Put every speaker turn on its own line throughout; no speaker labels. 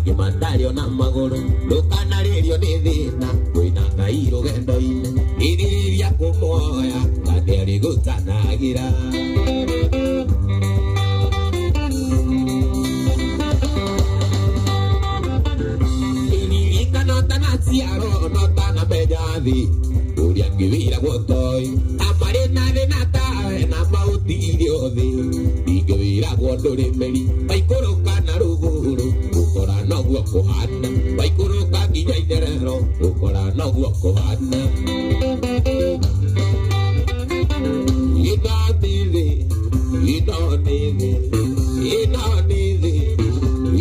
Kimandario na magoro Lukana lirio ni thina Kwina ngai rugendo-ini Ithiriria kumoya Kaderi gutanagira Inirika nota na ciaro Nota na mejathi Uria ngivira gwotoi Amari na thina tawe Na mauti iriothe Ingivira gwonduri meri Baikuruka na ruguru Ukora noguo kuhana Baikuruka nginya itherero Ukora noguo kuhana Inonithi Inonithi Inonithi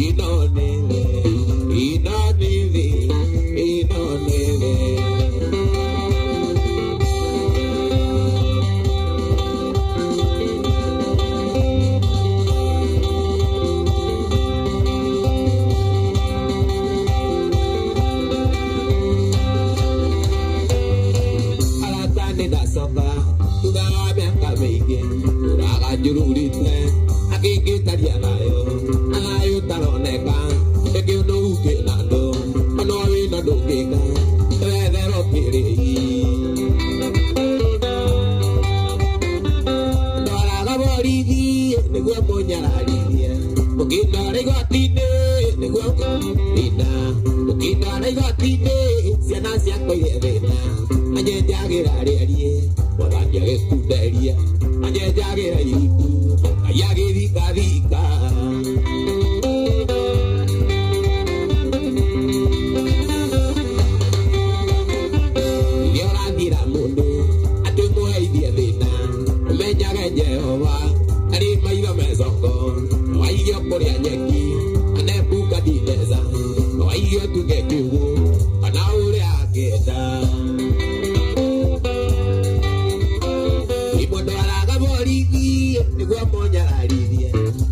Inonithi Inonithi Inonithi Jururite akiki tarianayo anayo taroneka ekyo no ukenando manowi na dogeka redero piri dora gaborithi niguo munyararirie mukindore igotine niguo ina mukindore igotine ciana ciakwa irethina anyenjagira rĩarie mwathani agĩkunderia anyenjagira iriku ayagĩthikathika iria ũrathira mũndũ atĩ mũheithie thĩna ũmenyage Jehova arĩ maitho mecongo waigio kũrĩa nyeki anembuka ndineza waigio tuge kiugu kana ũrĩa angĩenda niguo munyararirie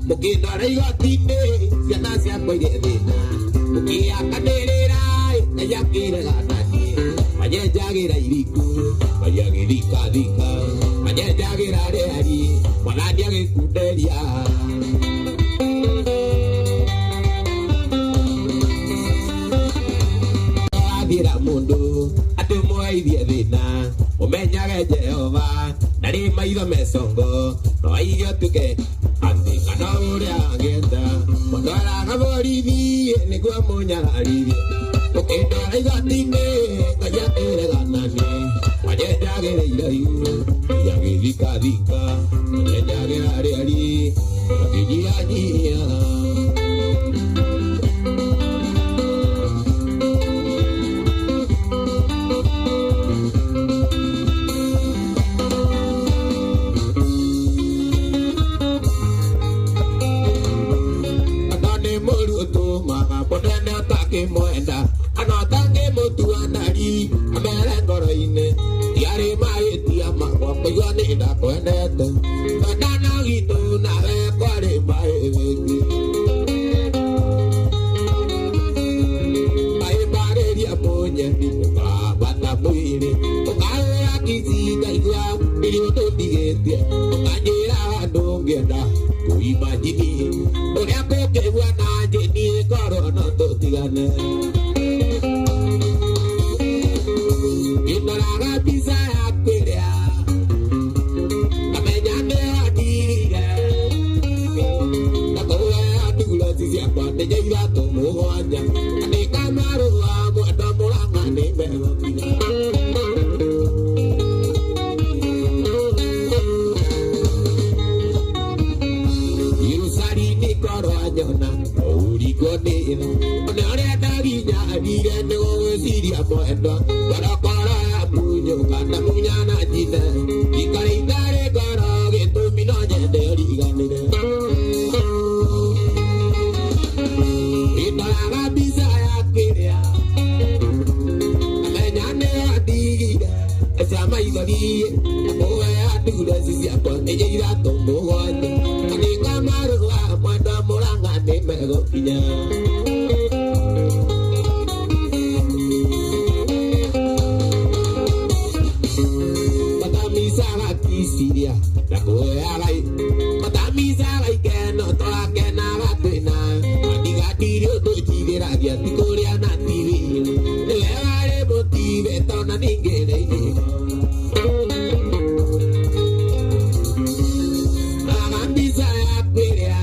mukindora igoti-inĩ ciana ciakwa irĩ thĩna mũkĩakanĩrĩra ayakĩre gatanie manyenjagĩra iriku ayagĩthikathika manyenjagĩra rĩari mwathani agĩkunderia athira mũndũ atĩ mũheithie thĩna ũmenyage Jehova ndarĩ maitho mecongo no aigio tuge atĩ kana ũrĩa angĩenda mũndwaraga borithi nĩguo mũnyararirie mũkĩndwara igoti-inĩ Ngai akĩregananie manyenjagĩra iraihu ayagĩthikathika manyenjagĩra rĩari akĩnyianyihia mwenda anotange mutuanari amere ngoro-inĩ tiarĩ mahĩtia makwa kũigua nĩ ndakwendete tondana gitũ nawe kwarĩ mahĩtia mahĩmbarĩria mũnyeni ũkambata mwĩrĩ ũkahũra kici ngaigua irio tũndigĩtie ũkanjĩra handũ ngĩenda kũimagini ũrĩa kũngĩgua na njĩni ngoro no tũtigane indoraga mbica yaku ĩrĩa ngamenya nĩwandigire na kũhũra ndiguroti ciakwa nĩnja iratũ mũgwanja andĩka marũa mwenda mũranga nĩ megũkinya nyona ũringo nĩ ĩno ona ũrĩa ndaginyarire nĩ gũgwĩciria mwendwa ngorokoro ya munyũka na munyana njine ikare itarĩ ngoro gĩtũmi no nyende ũriganĩre indoraga mbica yaku ĩrĩa amenya nĩwandigire eca maithori kũhũra ndigureci ciakwa nĩnja iratũ mũgwanja andĩka marũa mwenda mũranga nĩ megũkinya matamicaga kiciria na kũhoyaga matamicaga ikeno twakenaga twĩna andigatiri ũndũ njigĩ giragia tikuria na TV leware motive tona ningere amambiza ya kwiria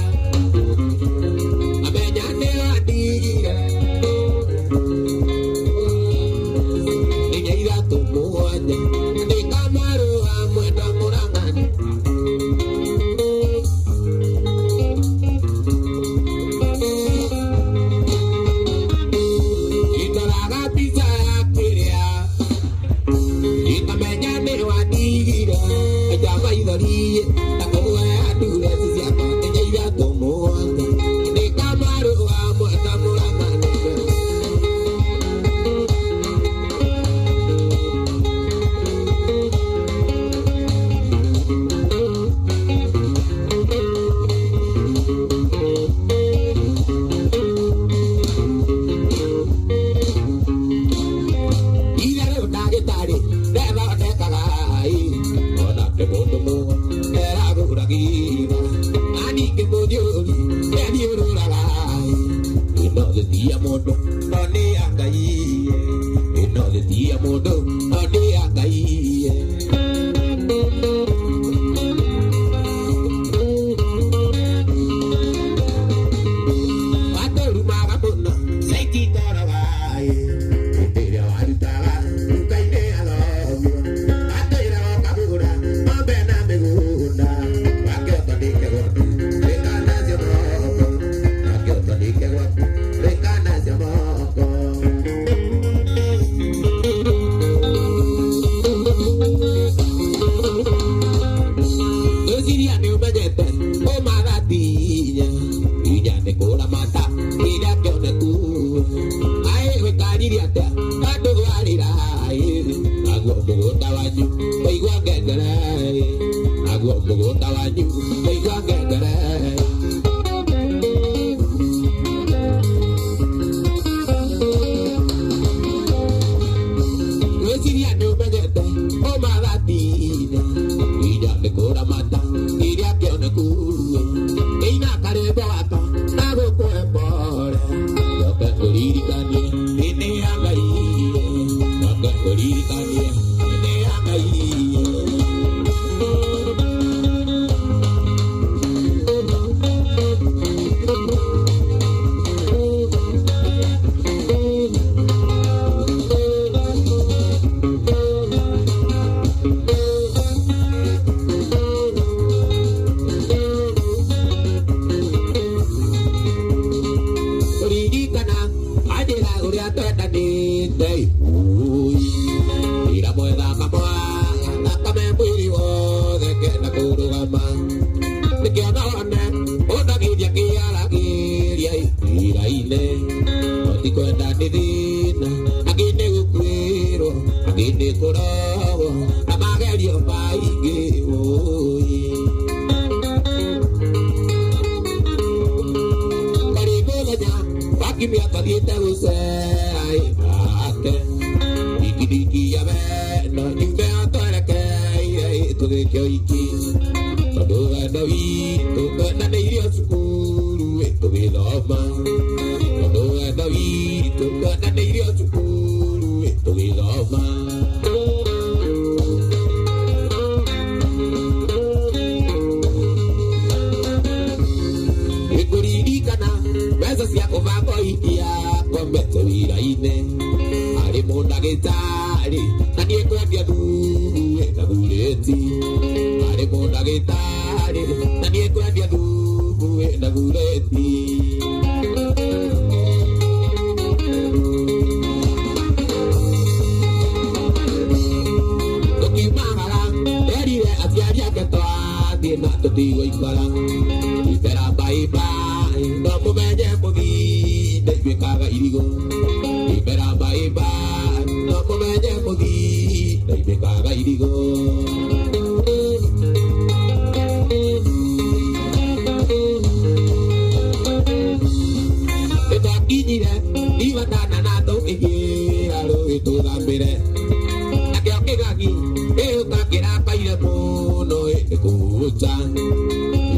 amenya ne wadigira ningeira tumuonya ndikamaru amwenda murangani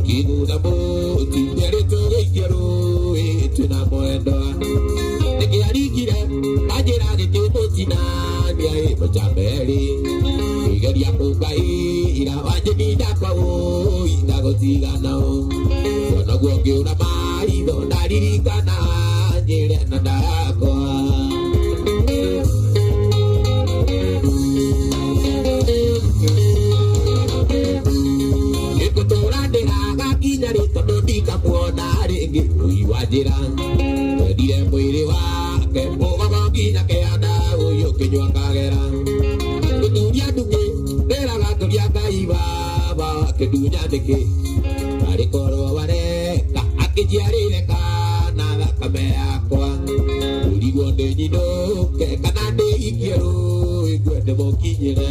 Kigu da bo ti dere to ge yero e tuna mo endo
ciganao naguo ngiura maitho ndaririkana njĩre na ndakwa ngĩgũtũra ndĩraga kinya rĩ tondũ ndikamuona rĩngĩ ũi wa njĩra wendire mwĩrĩ wake mũgogo nginya kĩanda ũyũ kĩnyua kagera gũturia ndungĩ ndĩraga tũria Ngai baba kĩndunya nĩkĩ arĩkorwo wareka akĩnjiarĩre kana thakame yakwa ũrigwo ndĩnyinũke kana ndĩhikie rũĩ ngwende mũkinyĩre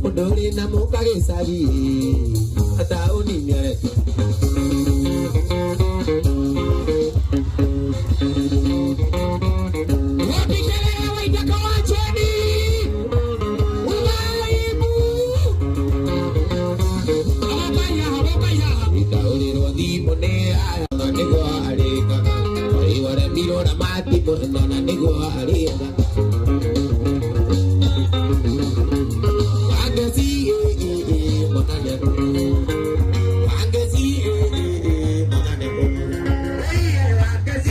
Odore na mukage sagi ata oni mere
nona nigo arienda Angesi monanya Angesi monanya Angesi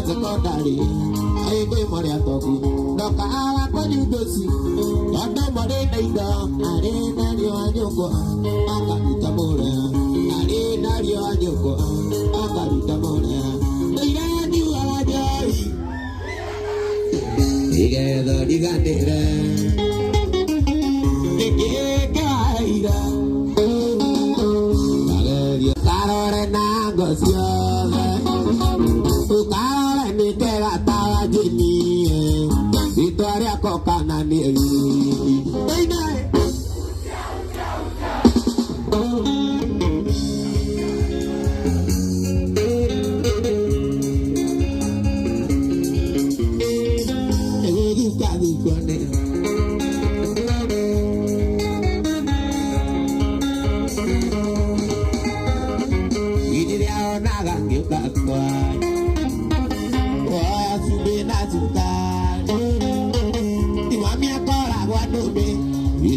Sekondari, ayo gue mau lihat toku. Doka awak gue didosi, ada mode naido, ada nario anyoko, maka kita mulai. Ada nario anyoko, maka kita mulai. Naira niwa wajai, tiga do digandera, tiga kaira. Kalau dia taruh renang gosio. Ukara ni tera tawa jeni Victoria koka na ni Hey nai Egi kadi kone Ini dia naga kita kuat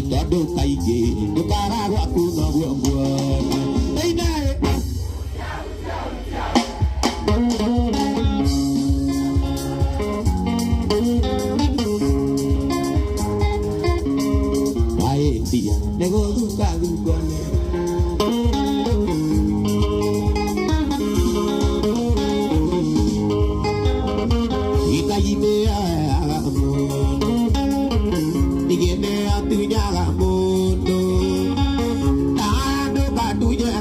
Todo kaige, do caralho a cuna guambuana. Ei, né? Vai, tia, nego do cago guane. E caime a amor. Ninguém me atunya mundo tando kadunya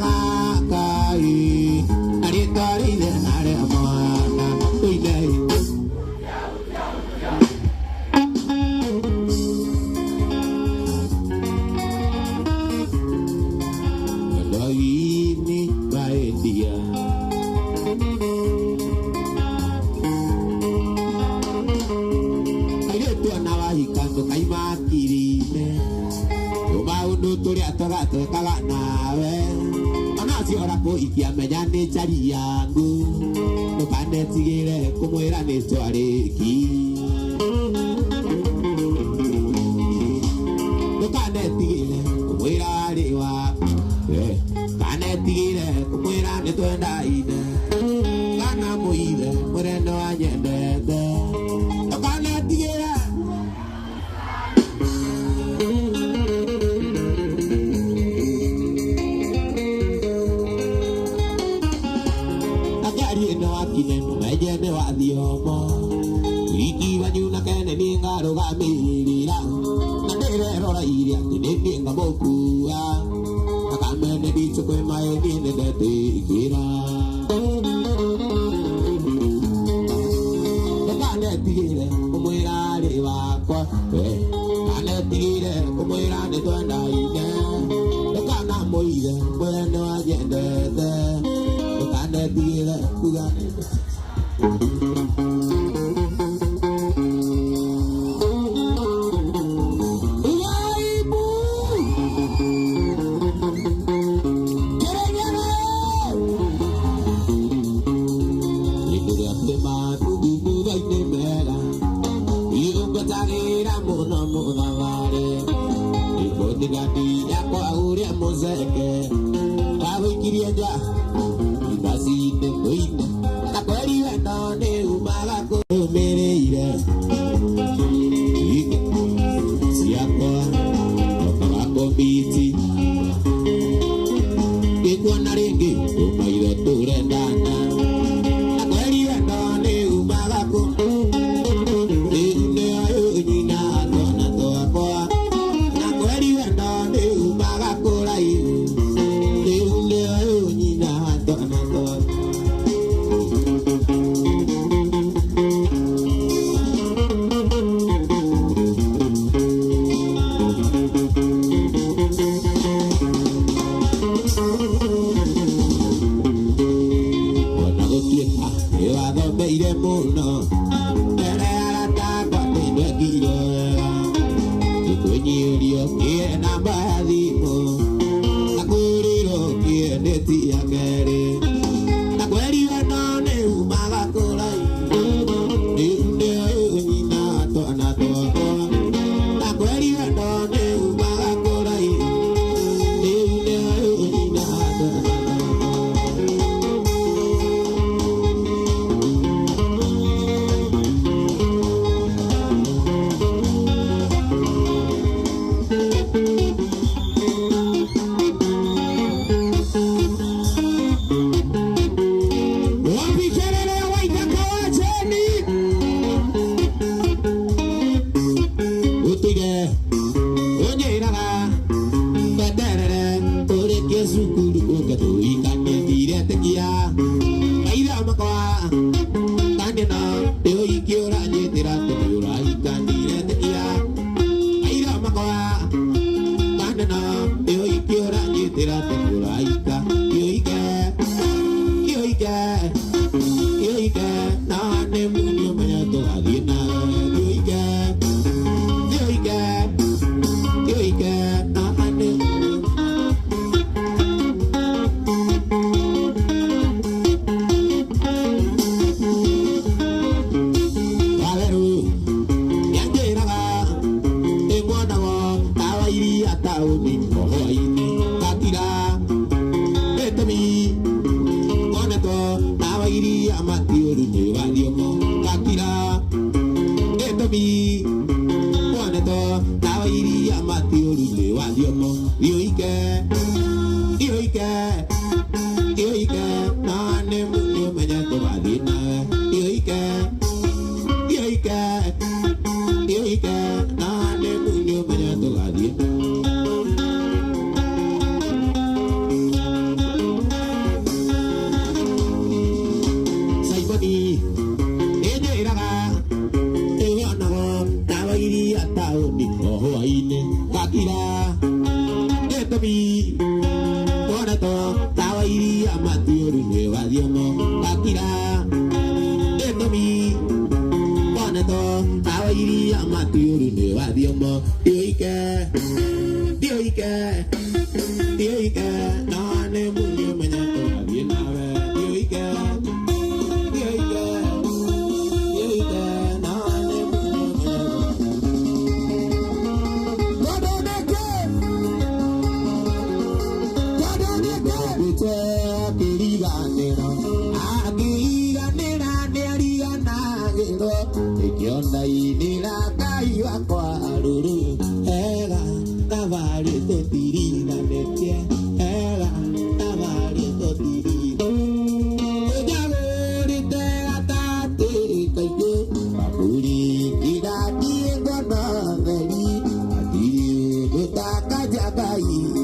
kai ari tori ne are amana tuinai lo ini bae dia ayo tu anawahi kanto kai makirine turi atoga kala nawe ana si ora ko ikia menyane chari yangu no kane tigire kumwira ne twari ki no kane tigire kumwira ri wa kane tigire kumwira ne twenda ine kana muide mureno anyende no kane tigire Mejene wa diomo Iki wanyuna kene ningaro ga mirira Nandere rora iria Nini nga mokua Nakamene bicho kwe mae nine dete ikira Nakane tigire Kumwira ari wakwa Nakane tigire Kumwira ni tuenda ine Nakana moire Mwene wa jendete Nakane tigire Kugane Kirio kiena bathimo Nakuriro kiene tiagere Nakweri wanone umaga kurai Ninde unyina to anato Nakweri wanone umaga kurai Ninde unyina to Bye.